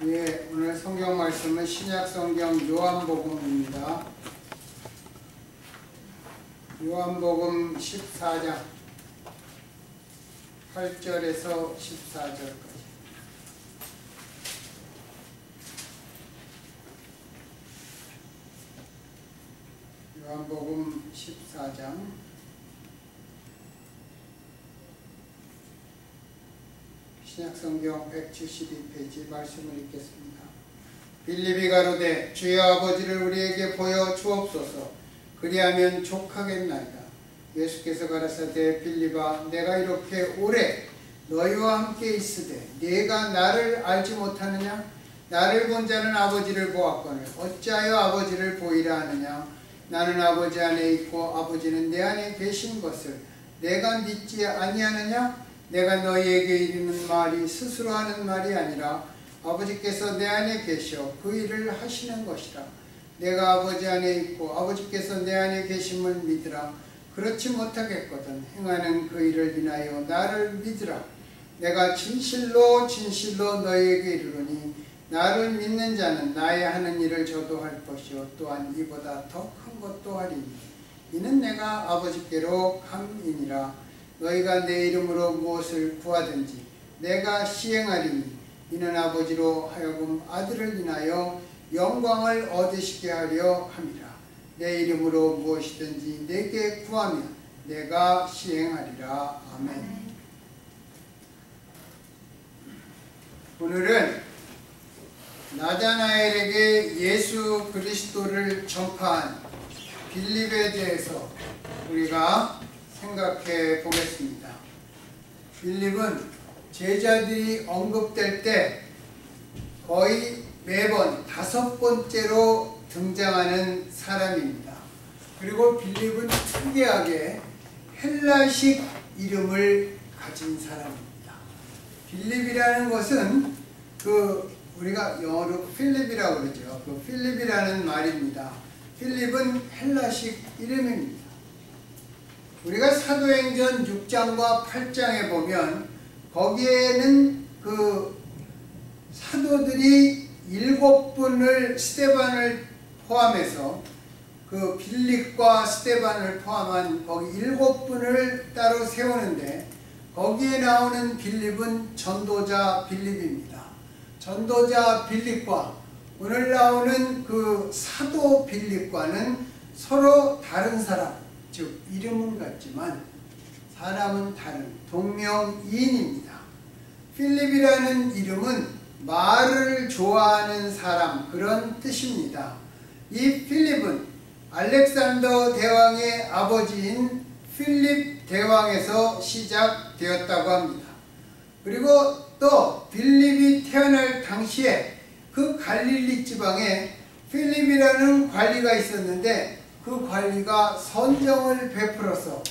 예, 오늘 성경 말씀은 신약성경 요한복음입니다. 요한복음 14장 8절에서 14절까지. 요한복음 14장 신약성경 172페이지 말씀을 읽겠습니다. 빌립이 가로되 주여 아버지를 우리에게 보여 주옵소서. 그리하면 족하겠나이다. 예수께서 가라사대 빌립아 내가 이렇게 오래 너희와 함께 있으되 네가 나를 알지 못하느냐? 나를 본 자는 아버지를 보았거늘 어찌하여 아버지를 보이라 하느냐? 나는 아버지 안에 있고 아버지는 내 안에 계신 것을 내가 믿지 아니하느냐? 내가 너희에게 이르는 말이 스스로 하는 말이 아니라 아버지께서 내 안에 계셔 그 일을 하시는 것이라. 내가 아버지 안에 있고 아버지께서 내 안에 계심을 믿으라. 그렇지 못하겠거든 행하는 그 일을 인하여 나를 믿으라. 내가 진실로 진실로 너희에게 이르노니 나를 믿는 자는 나의 하는 일을 저도 할 것이요 또한 이보다 더 큰 것도 하리니 이는 내가 아버지께로 감이니라. 너희가 내 이름으로 무엇을 구하든지 내가 시행하리니 이는 아버지로 하여금 아들을 인하여 영광을 얻으시게 하려 함이라. 내 이름으로 무엇이든지 내게 구하면 내가 시행하리라. 아멘. 오늘은 나다나엘에게 예수 그리스도를 전파한 빌립에 대해서 우리가 생각해 보겠습니다. 빌립은 제자들이 언급될 때 거의 매번 5번째로 등장하는 사람입니다. 그리고 빌립은 특이하게 헬라식 이름을 가진 사람입니다. 빌립이라는 것은 우리가 영어로 필립이라고 그러죠. 그 필립이라는 말입니다. 필립은 헬라식 이름입니다. 우리가 사도행전 6장과 8장에 보면 거기에는 그 사도들이 7분을 스데반을 포함해서 그 빌립과 스데반을 포함한 거기 7분을 따로 세우는데 거기에 나오는 빌립은 전도자 빌립입니다. 전도자 빌립과 오늘 나오는 그 사도 빌립과는 서로 다른 사람, 즉 이름은 같지만 사람은 다른 동명이인입니다. 필립이라는 이름은 말을 좋아하는 사람 그런 뜻입니다. 이 필립은 알렉산더 대왕의 아버지인 필립 대왕에서 시작되었다고 합니다. 그리고 또 필립이 태어날 당시에 그 갈릴리 지방에 필립이라는 관리가 있었는데 그 관리가 선정을 베풀어서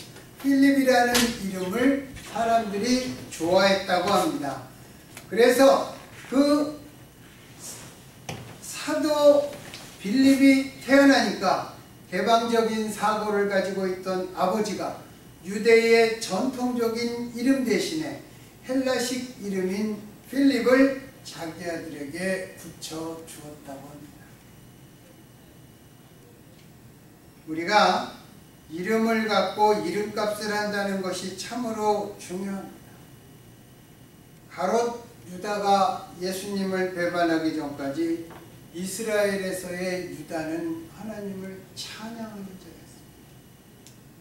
필립이라는 이름을 사람들이 좋아했다고 합니다. 그래서 그 사도 빌립이 태어나니까 개방적인 사고를 가지고 있던 아버지가 유대의 전통적인 이름 대신에 헬라식 이름인 필립을 자기 아들에게 붙여주었다고 합니다. 우리가 이름을 갖고 이름값을 한다는 것이 참으로 중요합니다. 가롯 유다가 예수님을 배반하기 전까지 이스라엘에서의 유다는 하나님을 찬양하는 자였습니다.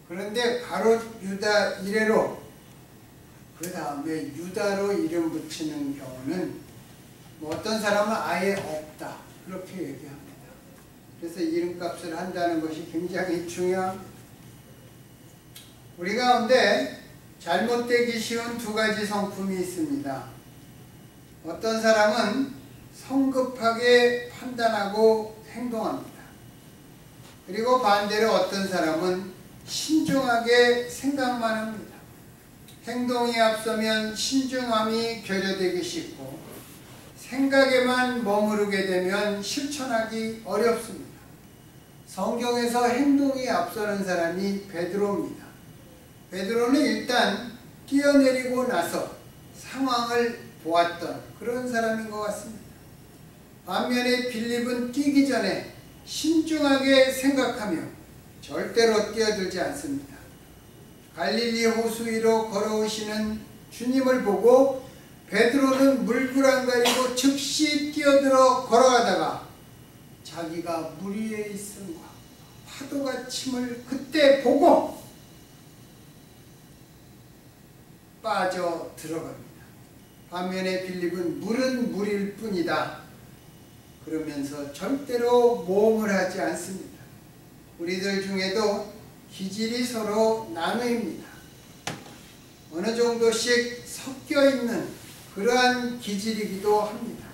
그런데 가롯 유다 이래로 그 다음에 유다로 이름 붙이는 경우는 어떤 사람은 아예 없다 그렇게 얘기합니다. 그래서 이름값을 한다는 것이 굉장히 중요합니다. 우리 가운데 잘못되기 쉬운 2가지 성품이 있습니다. 어떤 사람은 성급하게 판단하고 행동합니다. 그리고 반대로 어떤 사람은 신중하게 생각만 합니다. 행동이 앞서면 신중함이 결여되기 쉽고 생각에만 머무르게 되면 실천하기 어렵습니다. 성경에서 행동이 앞서는 사람이 베드로입니다. 베드로는 일단 뛰어내리고 나서 상황을 보았던 그런 사람인 것 같습니다. 반면에 빌립은 뛰기 전에 신중하게 생각하며 절대로 뛰어들지 않습니다. 갈릴리 호수 위로 걸어오시는 주님을 보고 베드로는 물구랑가리고 즉시 뛰어들어 걸어가다가 자기가 물 위에 있음과 파도가 침을 그때 보고 빠져 들어갑니다. 반면에 빌립은 물은 물일 뿐이다 그러면서 절대로 모험을 하지 않습니다. 우리들 중에도 기질이 서로 나누입니다. 어느 정도씩 섞여 있는 그러한 기질이기도 합니다.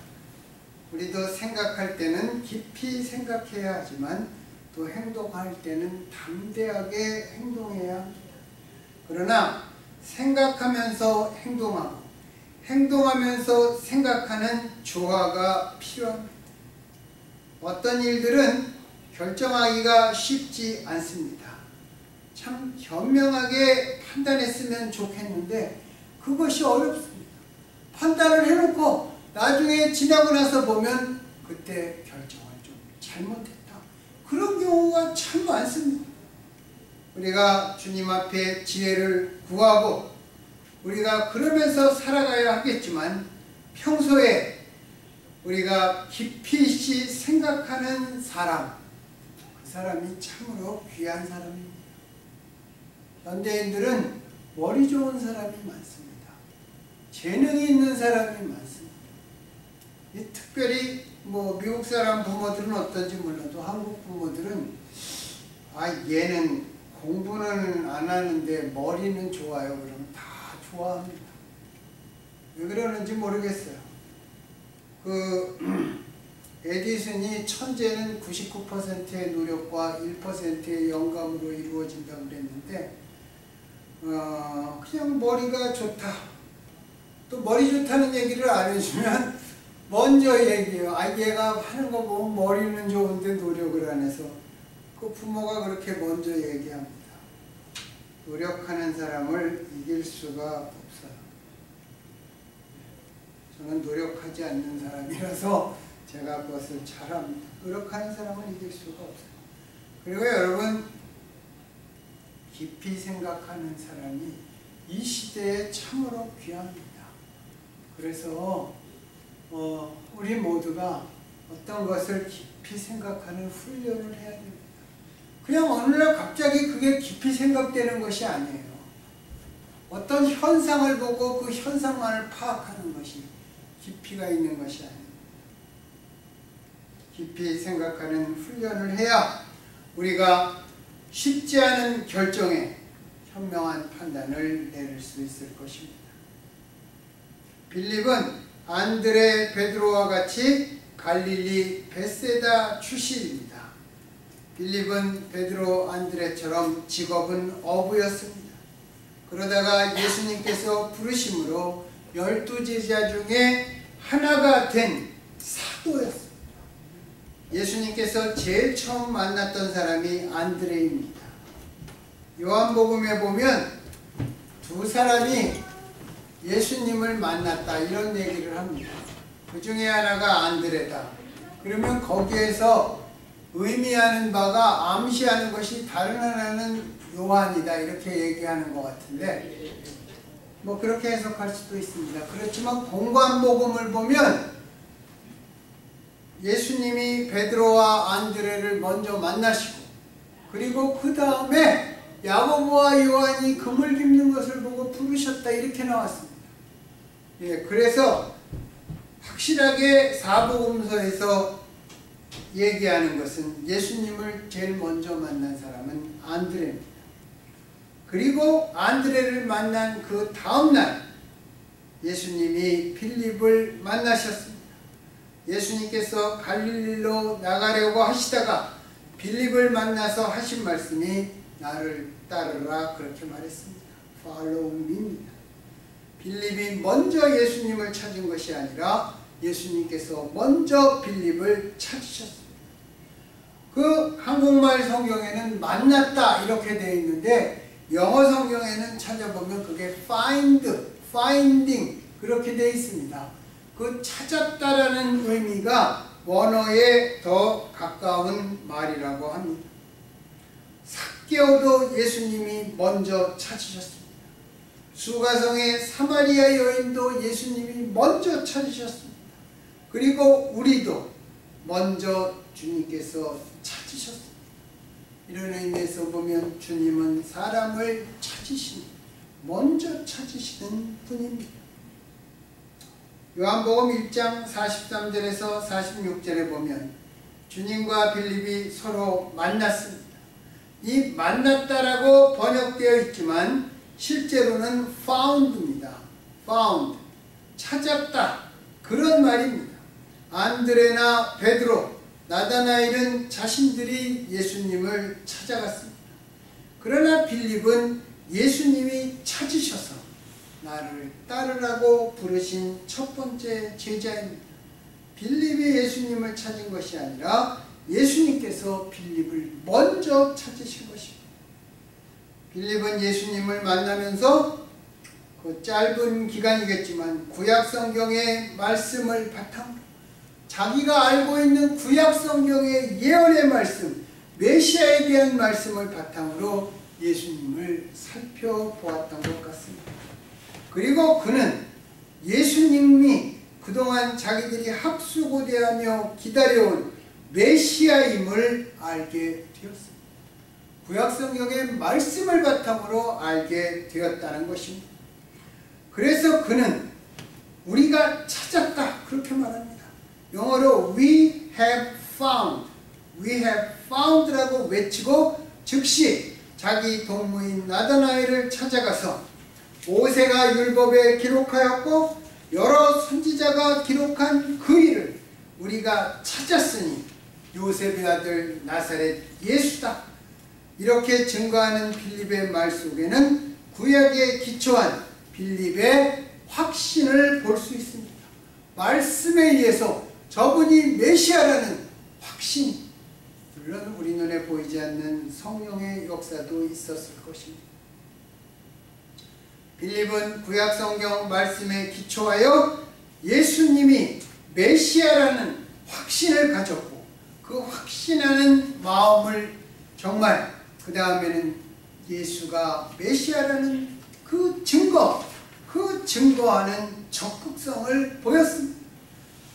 우리도 생각할 때는 깊이 생각해야 하지만 또 행동할 때는 담대하게 행동해야 합니다. 그러나 생각하면서 행동하고 행동하면서 생각하는 조화가 필요합니다. 어떤 일들은 결정하기가 쉽지 않습니다. 참 현명하게 판단했으면 좋겠는데 그것이 어렵습니다. 판단을 해놓고 나중에 지나고 나서 보면 그때 결정을 좀 잘못했다. 그런 경우가 참 많습니다. 우리가 주님 앞에 지혜를 구하고 우리가 그러면서 살아가야 하겠지만 평소에 우리가 깊이 있이 생각하는 사람, 그 사람이 참으로 귀한 사람입니다. 현대인들은 머리 좋은 사람이 많습니다. 재능이 있는 사람이 많습니다. 특별히 미국 사람 부모들은 어떤지 몰라도 한국 부모들은 얘는 공부는 안 하는데 머리는 좋아요. 그러면 다 좋아합니다. 왜 그러는지 모르겠어요. 에디슨이 천재는 99%의 노력과 1%의 영감으로 이루어진다고 그랬는데 그냥 머리가 좋다. 또 머리 좋다는 얘기를 안 해주면 먼저 얘기해요. 얘가 하는 거 보면 머리는 좋은데 노력을 안 해서. 그 부모가 그렇게 먼저 얘기합니다. 노력하는 사람을 이길 수가 없어요. 저는 노력하지 않는 사람이라서 제가 그것을 잘합니다. 노력하는 사람은 이길 수가 없어요. 그리고 여러분, 깊이 생각하는 사람이 이 시대에 참으로 귀합니다. 그래서 우리 모두가 어떤 것을 깊이 생각하는 훈련을 해야 됩니다. 그냥 어느 날 갑자기 그게 깊이 생각되는 것이 아니에요. 어떤 현상을 보고 그 현상만을 파악하는 것이 깊이가 있는 것이 아닙니다. 깊이 생각하는 훈련을 해야 우리가 쉽지 않은 결정에 현명한 판단을 내릴 수 있을 것입니다. 빌립은 안드레, 베드로와 같이 갈릴리 벳세다 출신입니다. 빌립은 베드로, 안드레처럼 직업은 어부였습니다. 그러다가 예수님께서 부르심으로 12제자 중에 하나가 된 사도였습니다. 예수님께서 제일 처음 만났던 사람이 안드레입니다. 요한복음에 보면 두 사람이 예수님을 만났다 이런 얘기를 합니다. 그 중에 하나가 안드레다. 그러면 거기에서 의미하는 바가 암시하는 것이 다른 하나는 요한이다 이렇게 얘기하는 것 같은데 그렇게 해석할 수도 있습니다. 그렇지만 공관복음을 보면 예수님이 베드로와 안드레를 먼저 만나시고 그리고 그 다음에 야고보와 요한이 금을 깁는 것을 보고 부르셨다 이렇게 나왔습니다. 그래서 확실하게 사복음서에서 얘기하는 것은 예수님을 제일 먼저 만난 사람은 안드레입니다. 그리고 안드레를 만난 그 다음날 예수님이 빌립을 만나셨습니다. 예수님께서 갈릴리로 나가려고 하시다가 빌립을 만나서 하신 말씀이 나를 따르라 그렇게 말했습니다. Follow me입니다. 빌립이 먼저 예수님을 찾은 것이 아니라 예수님께서 먼저 빌립을 찾으셨습니다. 그 한국말 성경에는 만났다 이렇게 되어 있는데 영어 성경에는 찾아보면 그게 find, finding 그렇게 되어 있습니다. 그 찾았다라는 의미가 원어에 더 가까운 말이라고 합니다. 삭개오도 예수님이 먼저 찾으셨습니다. 수가성의 사마리아 여인도 예수님이 먼저 찾으셨습니다. 그리고 우리도 먼저 주님께서 찾으셨습니다. 이런 의미에서 보면 주님은 사람을 먼저 찾으시는 분입니다. 요한복음 1장 43절에서 46절에 보면 주님과 빌립이 서로 만났습니다. 이 만났다라고 번역되어 있지만 실제로는 found입니다. found, 찾았다, 그런 말입니다. 안드레나 베드로, 나다나엘은 자신들이 예수님을 찾아갔습니다. 그러나 빌립은 예수님이 찾으셔서 나를 따르라고 부르신 첫 번째 제자입니다. 빌립이 예수님을 찾은 것이 아니라 예수님께서 빌립을 먼저 찾으신 것입니다. 빌립은 예수님을 만나면서 그 짧은 기간이겠지만 구약성경의 말씀을 바탕으로 자기가 알고 있는 구약성경의 예언의 말씀, 메시아에 대한 말씀을 바탕으로 예수님을 살펴보았던 것 같습니다. 그리고 그는 예수님이 그동안 자기들이 합수고대하며 기다려온 메시아임을 알게 되었습니다. 구약성경의 말씀을 바탕으로 알게 되었다는 것입니다. 그래서 그는 우리가 찾았다 그렇게 말합니다. 영어로 we have found라고 외치고 즉시 자기 동무인 나다나엘을 찾아가서 모세가 율법에 기록하였고 여러 선지자가 기록한 그 일을 우리가 찾았으니 요셉의 아들 나사렛 예수다. 이렇게 증거하는 빌립의 말 속에는 구약에 기초한 빌립의 확신을 볼 수 있습니다. 말씀에 의해서 저분이 메시아라는 확신, 물론 우리 눈에 보이지 않는 성령의 역사도 있었을 것입니다. 빌립은 구약성경 말씀에 기초하여 예수님이 메시아라는 확신을 가졌고 그 확신하는 마음을 정말 그 다음에는 예수가 메시아라는 그 증거하는 적극성을 보였습니다.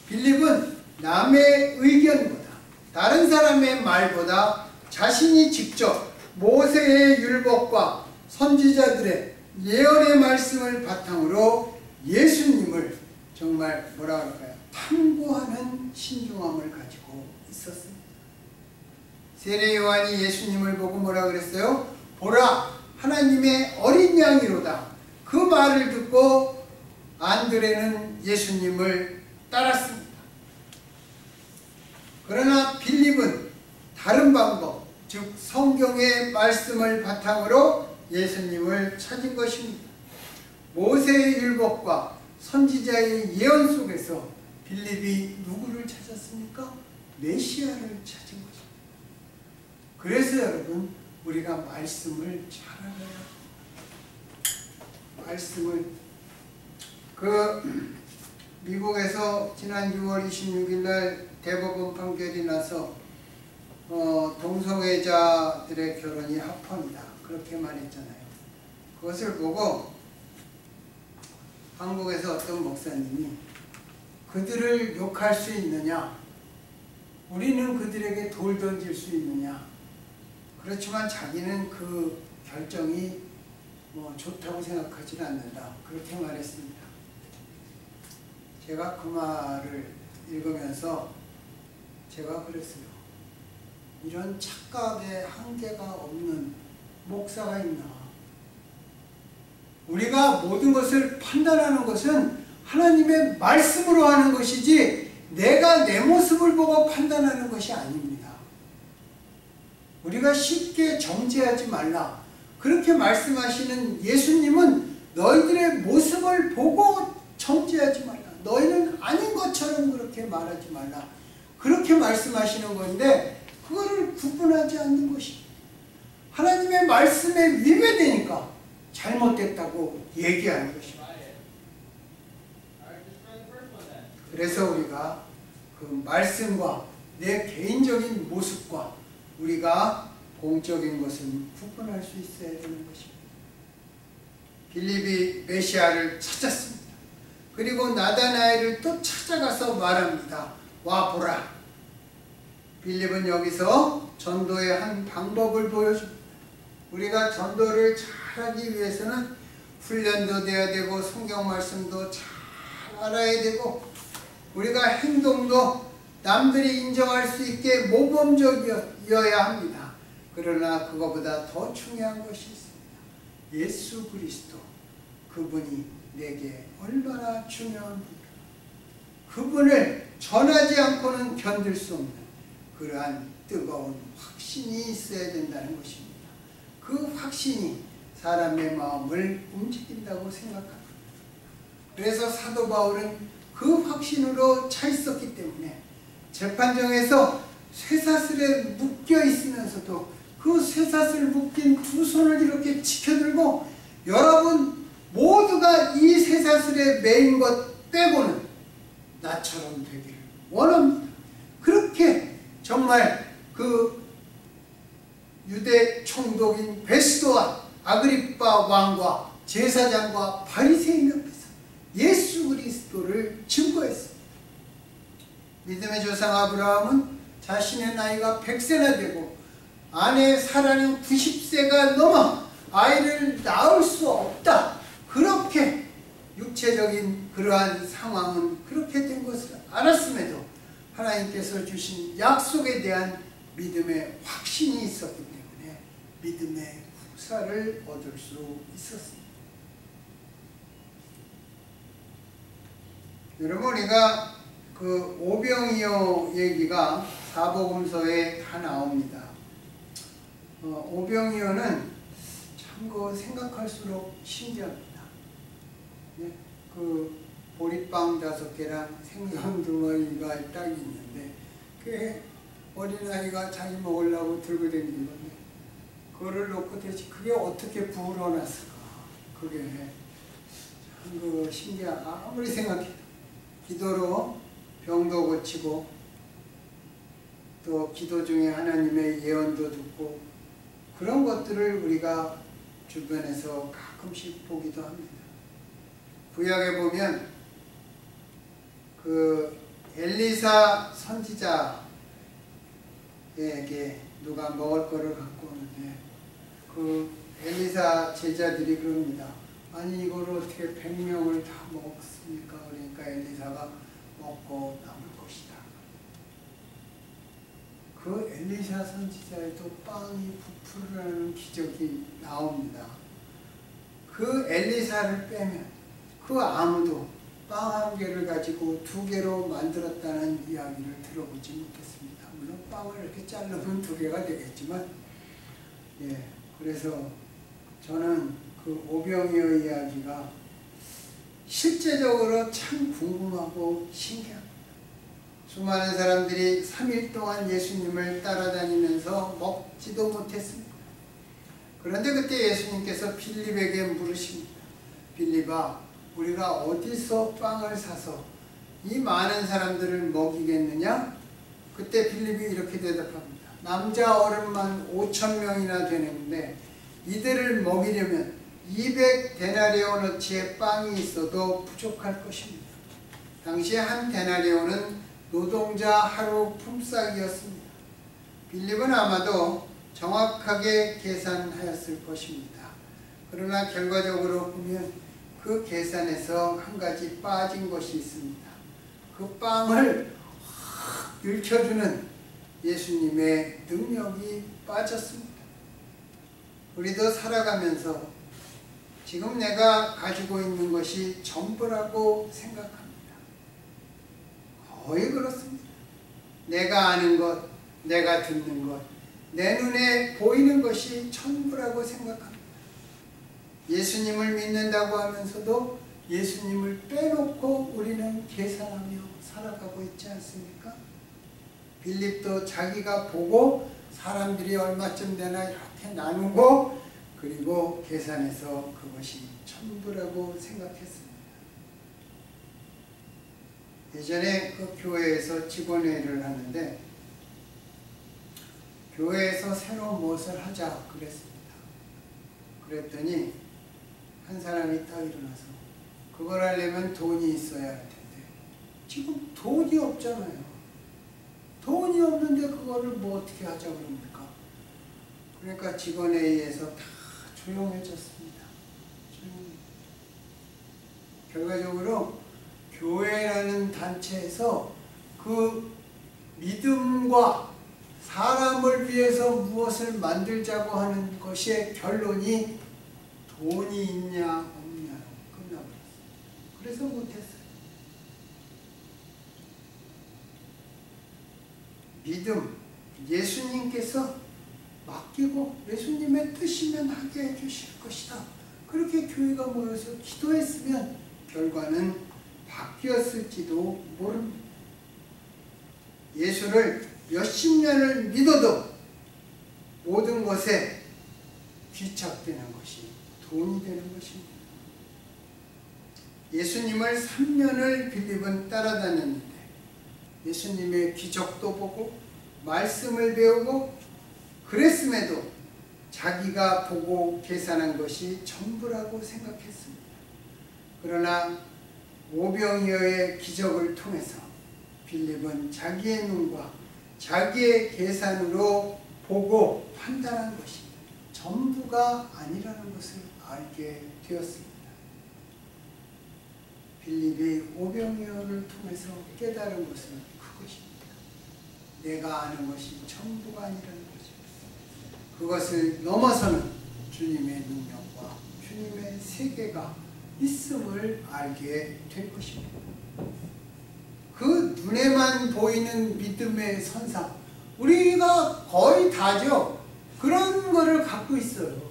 빌립은 남의 의견보다 다른 사람의 말보다 자신이 직접 모세의 율법과 선지자들의 예언의 말씀을 바탕으로 예수님을 정말 뭐라 할까요? 탐구하는 신중함을 가지고 있었습니다. 세례 요한이 예수님을 보고 뭐라 그랬어요? 보라, 하나님의 어린 양이로다. 그 말을 듣고 안드레는 예수님을 따랐습니다. 그러나 빌립은 다른 방법, 즉 성경의 말씀을 바탕으로 예수님을 찾은 것입니다. 모세의 율법과 선지자의 예언 속에서 빌립이 누구를 찾았습니까? 메시아를 찾은 것입니다. 그래서 여러분 우리가 말씀을 잘 알아야 합니다. 말씀을 미국에서 지난 6월 26일 날 대법원 판결이 나서 동성애자들의 결혼이 합헌이다 그렇게 말했잖아요. 그것을 보고 한국에서 어떤 목사님이 그들을 욕할 수 있느냐, 우리는 그들에게 돌 던질 수 있느냐, 그렇지만 자기는 그 결정이 좋다고 생각하지는 않는다 그렇게 말했습니다. 제가 그 말을 읽으면서 제가 그랬어요. 이런 착각의 한계가 없는 목사가 있나. 우리가 모든 것을 판단하는 것은 하나님의 말씀으로 하는 것이지 내가 내 모습을 보고 판단하는 것이 아닙니다. 우리가 쉽게 정죄하지 말라 그렇게 말씀하시는 예수님은 너희들의 모습을 보고 정죄하지 말라, 너희는 아닌 것처럼 그렇게 말하지 말라 그렇게 말씀하시는 건데 그거를 구분하지 않는 것이 하나님의 말씀에 위배되니까 잘못됐다고 얘기하는 것입니다. 그래서 우리가 그 말씀과 내 개인적인 모습과 우리가 공적인 것은 구분할 수 있어야 되는 것입니다. 빌립이 메시아를 찾았습니다. 그리고 나다나엘을 또 찾아가서 말합니다. 와 보라. 빌립은 여기서 전도의 한 방법을 보여줍니다. 우리가 전도를 잘하기 위해서는 훈련도 돼야 되고 성경 말씀도 잘 알아야 되고 우리가 행동도 남들이 인정할 수 있게 모범적이어야 합니다. 그러나 그것보다 더 중요한 것이 있습니다. 예수 그리스도, 그분이 내게 얼마나 중요한 분인가. 그분을 전하지 않고는 견딜 수 없는 그러한 뜨거운 확신이 있어야 된다는 것입니다. 그 확신이 사람의 마음을 움직인다고 생각합니다. 그래서 사도 바울은 그 확신으로 차 있었기 때문에 재판정에서 쇠사슬에 묶여 있으면서도 그 쇠사슬 묶인 두 손을 이렇게 지켜들고 여러분 모두가 이 쇠사슬에 매인 것 빼고는 나처럼 되기를 원합니다. 그렇게 정말 그 유대 총독인 베스도와 아그리빠 왕과 제사장과 바리새인 앞에서 예수 그리스도를 증거했습니다. 믿음의 조상 아브라함은 자신의 나이가 100세나 되고 아내 사라는 90세가 넘어 아이를 낳을 수 없다. 그렇게 육체적인 그러한 상황은 그렇게 된 것을 알았음에도 하나님께서 주신 약속에 대한 믿음의 확신이 있었기 때문에 믿음의 후사를 얻을 수 있었습니다. 여러분 우리가 그 오병이어 얘기가 사복음서에 다 나옵니다. 오병이어는 참 그 생각할수록 신기합니다. 네? 그 보리빵 5개랑 생선 2마리가 딱 있는데 그 어린아이가 자기 먹으려고 들고 다니는 건데 그거를 놓고 대체 그게 어떻게 불어났을까. 그게 참 그 신기한 아무리 생각해도 기도로 병도 고치고 또 기도 중에 하나님의 예언도 듣고 그런 것들을 우리가 주변에서 가끔씩 보기도 합니다. 구약에 보면 그 엘리사 선지자에게 누가 먹을 거를 갖고 오는데 그 엘리사 제자들이 그럽니다. 아니 이걸 어떻게 100명을 다 먹습니까? 그러니까 엘리사가 먹고 남을 것이다. 그 엘리사 선지자에도 빵이 부풀어나는 기적이 나옵니다. 그 엘리사를 빼면 그 아무도 빵 1개를 가지고 2개로 만들었다는 이야기를 들어보지 못했습니다. 물론 빵을 이렇게 자르면 2개가 되겠지만 예, 그래서 저는 그 오병이어 이야기가 실제적으로 참 궁금하고 신기합니다. 수많은 사람들이 3일 동안 예수님을 따라다니면서 먹지도 못했습니다. 그런데 그때 예수님께서 빌립에게 물으십니다. 빌립아, 우리가 어디서 빵을 사서 이 많은 사람들을 먹이겠느냐? 그때 빌립이 이렇게 대답합니다. 남자 어른만 5,000명이나 되는데 이들을 먹이려면 200데나리온어치의 빵이 있어도 부족할 것입니다. 당시에 한 데나리온은 노동자 하루 품삯이었습니다. 빌립은 아마도 정확하게 계산하였을 것입니다. 그러나 결과적으로 보면 그 계산에서 한 가지 빠진 것이 있습니다. 그 빵을 확 일으켜주는 예수님의 능력이 빠졌습니다. 우리도 살아가면서 지금 내가 가지고 있는 것이 전부라고 생각합니다. 거의 그렇습니다. 내가 아는 것, 내가 듣는 것, 내 눈에 보이는 것이 전부라고 생각합니다. 예수님을 믿는다고 하면서도 예수님을 빼놓고 우리는 계산하며 살아가고 있지 않습니까? 빌립도 자기가 보고 사람들이 얼마쯤 되나 이렇게 나누고 그리고 계산해서 그것이 전부라고 생각했습니다. 예전에 그 교회에서 직원회의를 하는데 교회에서 새로 무엇을 하자 그랬습니다. 그랬더니 한 사람이 딱 일어나서 그걸 하려면 돈이 있어야 할 텐데 지금 돈이 없잖아요. 돈이 없는데 그거를 뭐 어떻게 하자고 그럽니까? 그러니까 직원회의에서 다 조용해졌습니다. 결과적으로 교회라는 단체에서 그 믿음과 사람을 위해서 무엇을 만들자고 하는 것의 결론이 돈이 있냐 없냐로 끝나버렸어요. 그래서 못했어요. 믿음, 예수님께서 맡기고 예수님의 뜻이면 하게 해주실 것이다. 그렇게 교회가 모여서 기도했으면 결과는 바뀌었을지도 모릅니다. 예수를 몇십 년을 믿어도 모든 것에 귀착되는 것이 돈이 되는 것입니다. 예수님을 3년을 빌립은 따라다녔는데 예수님의 기적도 보고 말씀을 배우고 그랬음에도 자기가 보고 계산한 것이 전부라고 생각했습니다. 그러나 오병이어의 기적을 통해서 빌립은 자기의 눈과 자기의 계산으로 보고 판단한 것이 전부가 아니라는 것을 알게 되었습니다. 빌립이 오병이어를 통해서 깨달은 것은 그것입니다. 내가 아는 것이 전부가 아니라는 것입니다. 그것을 넘어서는 주님의 능력과 주님의 세계가 있음을 알게 된 것입니다. 그 눈에만 보이는 믿음의 선상, 우리가 거의 다죠. 그런 거를 갖고 있어요.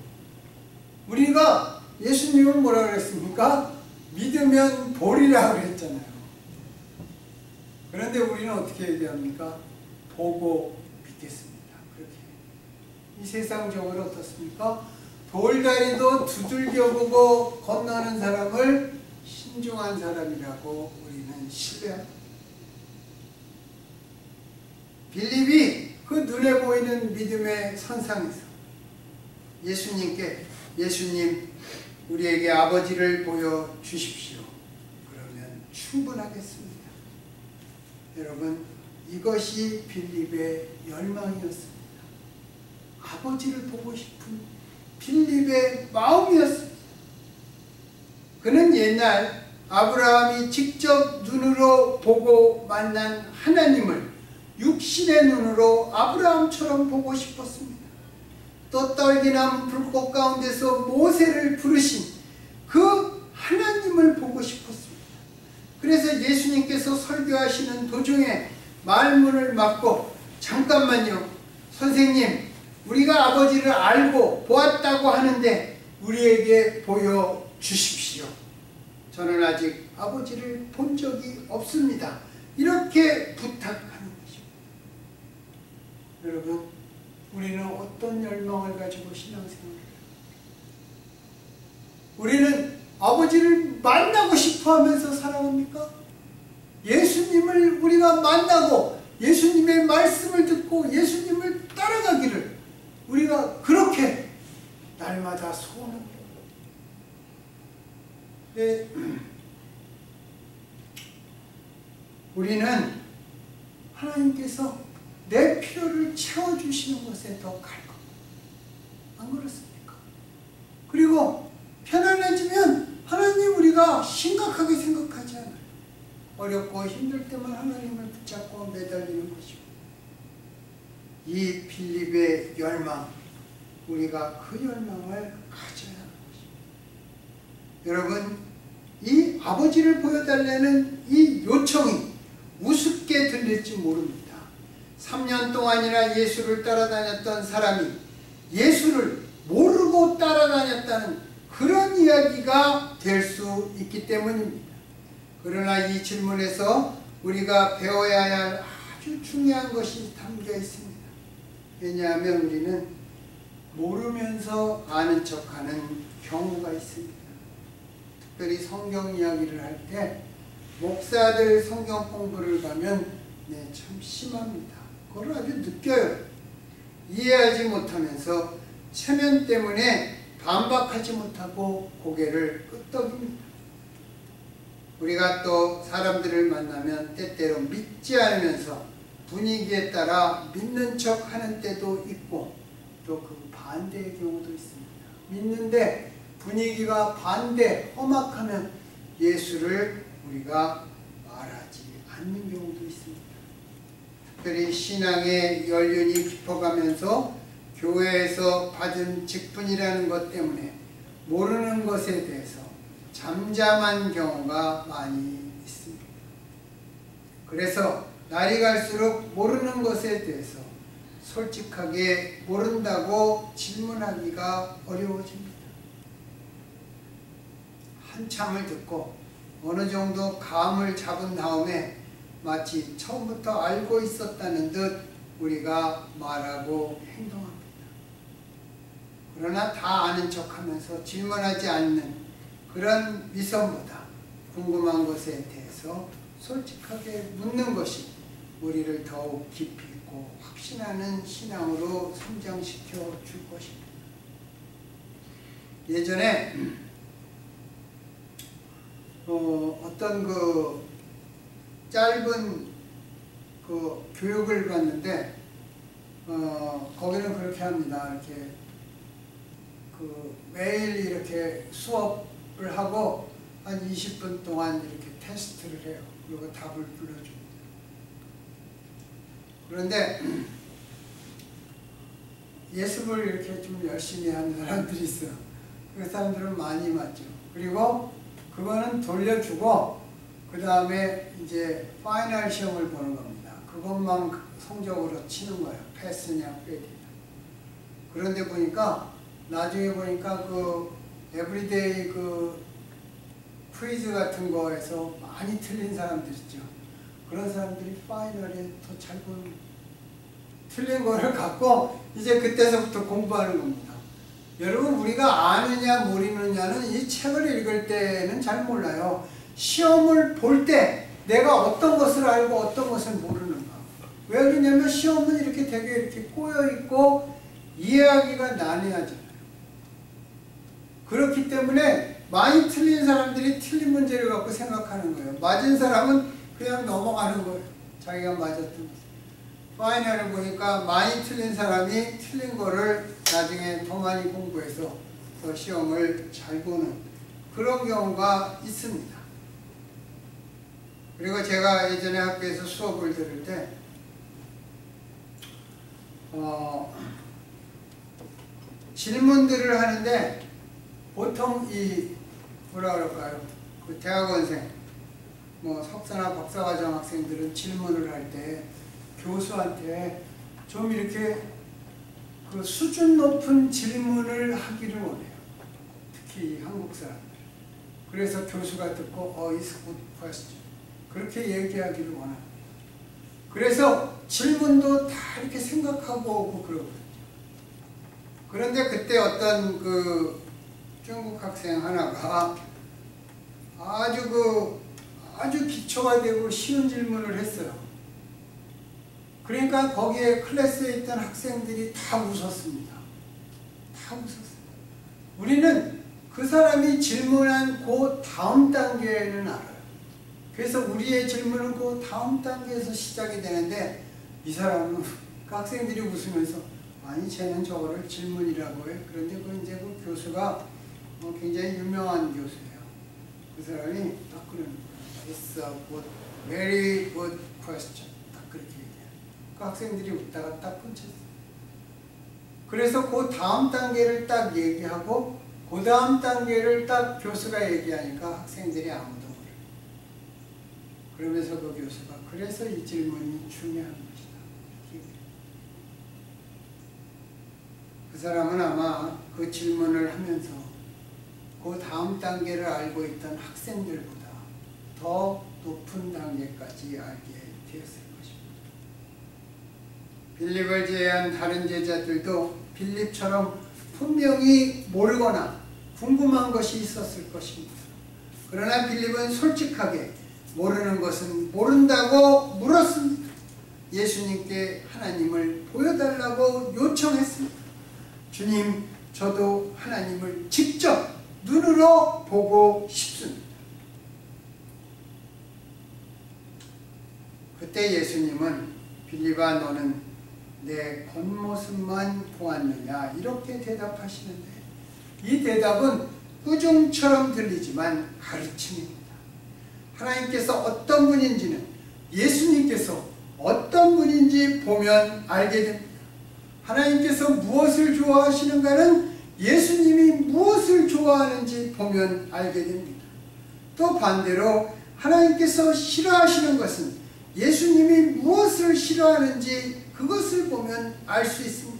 우리가 예수님은 뭐라 그랬습니까? 믿으면 보리라 그랬잖아요. 그런데 우리는 어떻게 얘기합니까? 보고 믿겠습니다. 그렇게. 이 세상적으로 어떻습니까? 돌다리도 두들겨 보고 건너는 사람을 신중한 사람이라고 우리는 신뢰합니다. 빌립이 그 눈에 보이는 믿음의 선상에서 예수님께 예수님 우리에게 아버지를 보여주십시오. 그러면 충분하겠습니다. 여러분 이것이 빌립의 열망이었습니다. 아버지를 보고 싶은 빌립의 마음이었습니다. 그는 옛날 아브라함이 직접 눈으로 보고 만난 하나님을 육신의 눈으로 아브라함처럼 보고 싶었습니다. 또 떨기나무 불꽃 가운데서 모세를 부르신 그 하나님을 보고 싶었습니다. 그래서 예수님께서 설교하시는 도중에 말문을 막고 잠깐만요. 선생님 우리가 아버지를 알고 보았다고 하는데 우리에게 보여주십시오. 저는 아직 아버지를 본 적이 없습니다. 이렇게 부탁하는 것입니다. 여러분 우리는 어떤 열망을 가지고 신앙생활을 해요? 우리는 아버지를 만나고 싶어 하면서 살아갑니까? 예수님을 우리가 만나고 예수님의 말씀을 듣고 예수님을 따라가기를 우리가 그렇게 날마다 소원합니다. 네. 우리는 하나님께서 내 필요를 채워주시는 것에 더 갈 겁니다. 안 그렇습니까? 그리고 편안해지면 하나님 우리가 심각하게 생각하지 않아요. 어렵고 힘들 때만 하나님을 붙잡고 매달리는 것이고 이 빌립의 열망, 우리가 그 열망을 가져야 하는 것입니다. 여러분 이 아버지를 보여달라는 이 요청이 우습게 들릴지 모릅니다. 3년 동안이나 예수를 따라다녔던 사람이 예수를 모르고 따라다녔다는 그런 이야기가 될 수 있기 때문입니다. 그러나 이 질문에서 우리가 배워야 할 아주 중요한 것이 담겨 있습니다. 왜냐하면 우리는 모르면서 아는 척하는 경우가 있습니다. 특별히 성경 이야기를 할 때 목사들 성경 공부를 가면 참 심합니다. 그걸 아주 느껴요. 이해하지 못하면서 체면 때문에 반박하지 못하고 고개를 끄덕입니다. 우리가 또 사람들을 만나면 때때로 믿지 않으면서 분위기에 따라 믿는 척 하는 때도 있고 또 그 반대의 경우도 있습니다. 믿는데 분위기가 반대, 험악하면 예수를 우리가 말하지 않는 경우도 있습니다. 특별히 신앙의 연륜이 깊어가면서 교회에서 받은 직분이라는 것 때문에 모르는 것에 대해서 잠잠한 경우가 많이 있습니다. 그래서 날이 갈수록 모르는 것에 대해서 솔직하게 모른다고 질문하기가 어려워집니다. 한참을 듣고 어느 정도 감을 잡은 다음에 마치 처음부터 알고 있었다는 듯 우리가 말하고 행동합니다. 그러나 다 아는 척하면서 질문하지 않는 그런 위선보다 궁금한 것에 대해서 솔직하게 묻는 것이 우리를 더욱 깊이 있고 확신하는 신앙으로 성장시켜 줄 것입니다. 예전에 어떤 그 짧은 그 교육을 봤는데 거기는 그렇게 합니다. 이렇게 그 매일 이렇게 수업을 하고 한 20분 동안 이렇게 테스트를 해요. 그리고 답을 불러줍니다. 그런데 예습을 이렇게 좀 열심히 하는 사람들이 있어요. 그 사람들은 많이 맞죠. 그리고 그거는 돌려주고 그 다음에 이제 파이널 시험을 보는 겁니다. 그것만 성적으로 치는 거예요. 패스냐 페일이냐. 그런데 보니까 나중에 보니까 그 에브리데이 그 퀴즈 같은 거에서 많이 틀린 사람들 있죠. 그런 사람들이 파이널에 더 잘 보는 틀린 거를 갖고 이제 그때서부터 공부하는 겁니다. 여러분 우리가 아느냐 모르느냐는 이 책을 읽을 때는 잘 몰라요. 시험을 볼 때 내가 어떤 것을 알고 어떤 것을 모르는가. 왜 그러냐면 시험은 이렇게 되게 이렇게 꼬여있고 이해하기가 난해하잖아요. 그렇기 때문에 많이 틀린 사람들이 틀린 문제를 갖고 생각하는 거예요. 맞은 사람은 그냥 넘어가는 거예요. 자기가 맞았던 것. 파이널을 보니까 많이 틀린 사람이 틀린 거를 나중에 더 많이 공부해서 더 시험을 잘 보는 그런 경우가 있습니다. 그리고 제가 예전에 학교에서 수업을 들을 때 질문들을 하는데 보통 이 뭐라 그럴까요? 그 대학원생, 뭐 석사나 박사과정 학생들은 질문을 할 때 교수한테 좀 이렇게 그 수준 높은 질문을 하기를 원해요. 특히 한국 사람들. 그래서 교수가 듣고 it's good question. 그렇게 얘기하기를 원합니다. 그래서 질문도 다 이렇게 생각하고 오고 그러거든요. 그런데 그때 어떤 그 중국 학생 하나가 아주 기초가 되고 쉬운 질문을 했어요. 그러니까 거기에 클래스에 있던 학생들이 다 웃었습니다. 다 웃었어요. 우리는 그 사람이 질문한 그 다음 단계는 알아요. 그래서 우리의 질문은 그 다음 단계에서 시작이 되는데 이 사람은 그 학생들이 웃으면서 아니 쟤는 저거를 질문이라고 해. 그런데 그 이제 그 교수가 굉장히 유명한 교수예요. 그 사람이 딱 그러는 거예요. It's a good, very good question. 딱 그렇게 얘기해요. 그 학생들이 웃다가 딱 끊쳤어요. 그래서 그 다음 단계를 딱 얘기하고 그 다음 단계를 딱 교수가 얘기하니까 학생들이 아무도 몰라요. 그러면서 그 교수가 그래서 이 질문이 중요한 것이다. 그 사람은 아마 그 질문을 하면서 그 다음 단계를 알고 있던 학생들보다 더 높은 단계까지 알게 되었을 것입니다. 빌립을 제외한 다른 제자들도 빌립처럼 분명히 모르거나 궁금한 것이 있었을 것입니다. 그러나 빌립은 솔직하게 모르는 것은 모른다고 물었습니다. 예수님께 하나님을 보여달라고 요청했습니다. 주님, 저도 하나님을 직접 눈으로 보고 싶습니다. 그때 예수님은 빌립아, 너는 내 겉모습만 보았느냐 이렇게 대답하시는데, 이 대답은 꾸중처럼 들리지만 가르침입니다. 하나님께서 어떤 분인지는 예수님께서 어떤 분인지 보면 알게 됩니다. 하나님께서 무엇을 좋아하시는가는 예수님이 무엇을 좋아하는지 보면 알게 됩니다. 또 반대로 하나님께서 싫어하시는 것은 예수님이 무엇을 싫어하는지 그것을 보면 알 수 있습니다.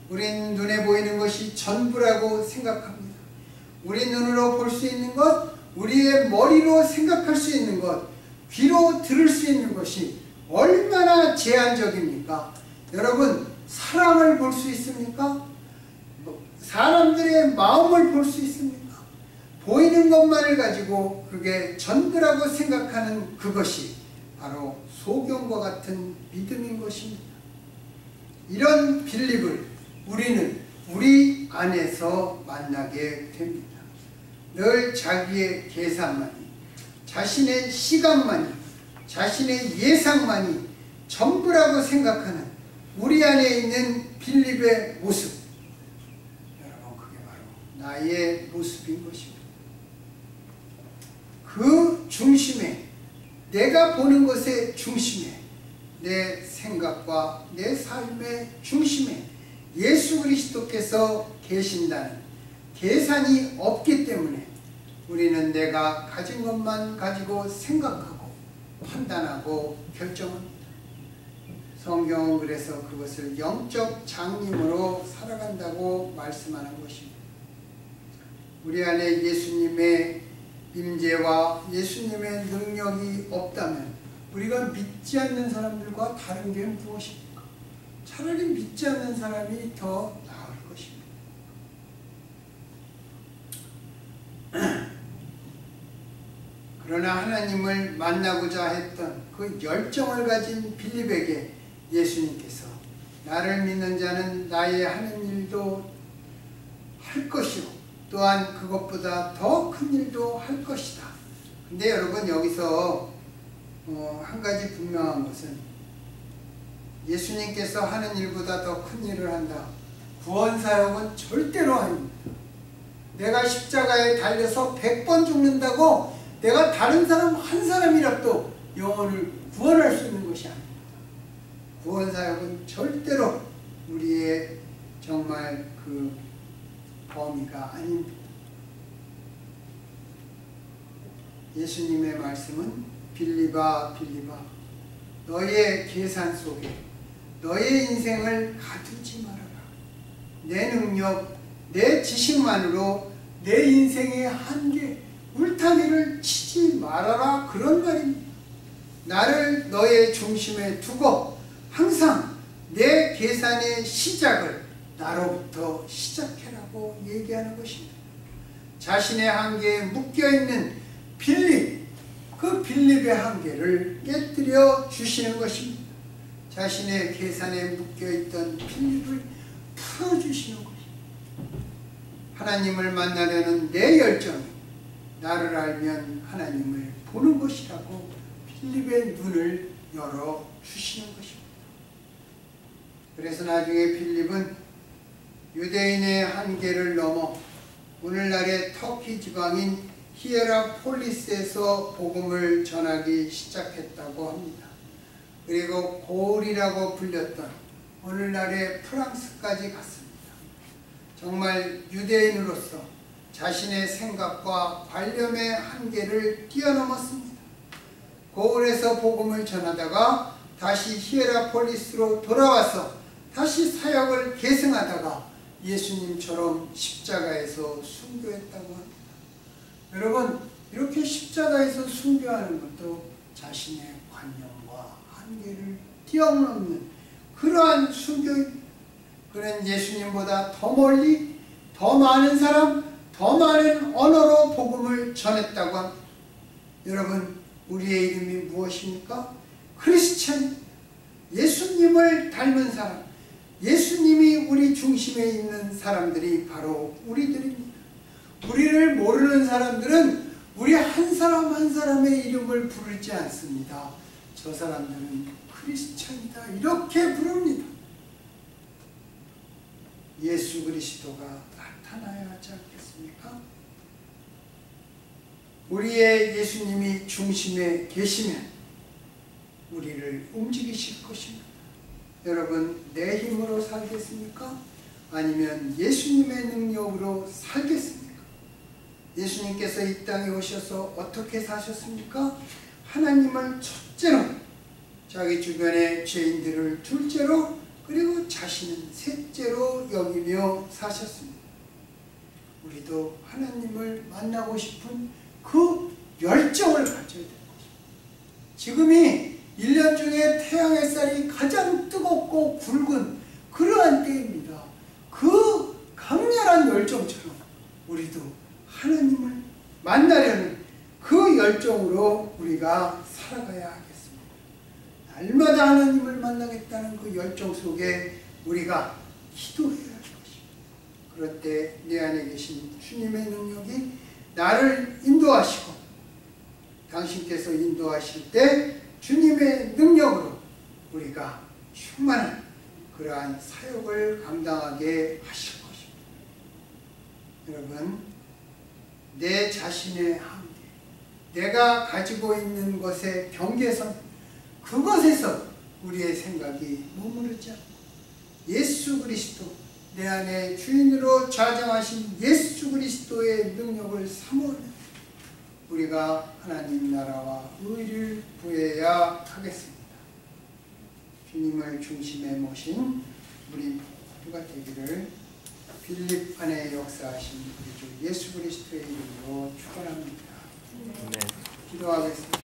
우린 눈에 보이는 것이 전부라고 생각합니다. 우리 눈으로 볼 수 있는 것, 우리의 머리로 생각할 수 있는 것, 귀로 들을 수 있는 것이 얼마나 제한적입니까? 여러분, 사람을 볼 수 있습니까? 사람들의 마음을 볼 수 있습니까? 보이는 것만을 가지고 그게 전부라고 생각하는 그것이 바로 소경과 같은 믿음인 것입니다. 이런 빌립을 우리는 우리 안에서 만나게 됩니다. 늘 자기의 계산만이, 자신의 시각만이, 자신의 예상만이 전부라고 생각하는 우리 안에 있는 빌립의 모습, 여러분, 그게 바로 나의 모습인 것입니다. 그 중심에, 내가 보는 것의 중심에, 내 생각과 내 삶의 중심에 예수 그리스도께서 계신다는 계산이 없기 때문에 우리는 내가 가진 것만 가지고 생각하고 판단하고 결정합니다. 성경은 그래서 그것을 영적 장님으로 살아간다고 말씀하는 것입니다. 우리 안에 예수님의 임재와 예수님의 능력이 없다면 우리가 믿지 않는 사람들과 다른 게 무엇입니까? 차라리 믿지 않는 사람이 더 나을 것입니다. 그러나 하나님을 만나고자 했던 그 열정을 가진 빌립에게 예수님께서 나를 믿는 자는 나의 하는 일도 할 것이요 또한 그것보다 더 큰 일도 할 것이다. 근데 여러분, 여기서 한 가지 분명한 것은 예수님께서 하는 일보다 더 큰 일을 한다. 구원사역은 절대로 아닙니다. 내가 십자가에 달려서 100번 죽는다고 내가 다른 사람 한 사람이라도 영혼을 구원할 수 있는 것이 아닙니다. 구원사역은 절대로 우리의 정말 그 범위가 아닙니다. 예수님의 말씀은 빌립아, 빌립아, 너의 계산 속에 너의 인생을 가두지 말아라. 내 능력, 내 지식만으로 내 인생의 한계, 울타리를 치지 말아라, 그런 말입니다. 나를 너의 중심에 두고 항상 내 계산의 시작을 나로부터 시작해라고 얘기하는 것입니다. 자신의 한계에 묶여있는 빌립, 그 빌립의 한계를 깨뜨려 주시는 것입니다. 자신의 계산에 묶여있던 빌립을 풀어주시는 것입니다. 하나님을 만나려는 내 열정이 나를 알면 하나님을 보는 것이라고 빌립의 눈을 열어주시는 것입니다. 그래서 나중에 빌립은 유대인의 한계를 넘어 오늘날의 터키 지방인 히에라폴리스에서 복음을 전하기 시작했다고 합니다. 그리고 고을이라고 불렸던 오늘날의 프랑스까지 갔습니다. 정말 유대인으로서 자신의 생각과 관념의 한계를 뛰어넘었습니다. 고을에서 복음을 전하다가 다시 히에라폴리스로 돌아와서 다시 사역을 계승하다가 예수님처럼 십자가에서 순교했다고 합니다. 여러분, 이렇게 십자가에서 순교하는 것도 자신의 관념과 한계를 뛰어넘는 그러한 순교입니다. 그는 예수님보다 더 멀리, 더 많은 사람, 더 많은 언어로 복음을 전했다고 합니다. 여러분, 우리의 이름이 무엇입니까? 크리스천, 예수님을 닮은 사람, 예수님이 우리 중심에 있는 사람들이 바로 우리들입니다. 우리를 모르는 사람들은 우리 한 사람 한 사람의 이름을 부르지 않습니다. 저 사람들은 크리스천이다 이렇게 부릅니다. 예수 그리스도가 나타나야 하지 않겠습니까? 우리의 예수님이 중심에 계시면 우리를 움직이실 것입니다. 여러분, 내 힘으로 살겠습니까? 아니면 예수님의 능력으로 살겠습니까? 예수님께서 이 땅에 오셔서 어떻게 사셨습니까? 하나님을 첫째로, 자기 주변의 죄인들을 둘째로, 그리고 자신은 셋째로 여기며 사셨습니다. 우리도 하나님을 만나고 싶은 그 열정을 가져야 되는 것입니다. 지금이 1년 중에 태양 햇살이 가장 뜨겁고 굵은 그러한 때입니다. 그 강렬한 열정처럼 우리도 하나님을 만나려는 그 열정으로 우리가 살아가야 하겠습니다. 날마다 하나님을 만나겠다는 그 열정 속에 우리가 기도해야 할 것입니다. 그럴 때 내 안에 계신 주님의 능력이 나를 인도하시고, 당신께서 인도하실 때 주님의 능력으로 우리가 충만한 그러한 사역을 감당하게 하실 것입니다. 여러분, 내 자신의 한계, 내가 가지고 있는 것의 경계선, 그것에서 우리의 생각이 머무르지 않고 예수 그리스도, 내 안에 주인으로 좌정하신 예수 그리스도의 능력을 사모하며 우리가 하나님 나라와 의를 구해야 하겠습니다. 주님을 중심에 모신 우리 모두가 되기를 빌립 안에 역사하신 우리 주 예수 그리스도의 이름으로 축원합니다. 기도하겠습니다.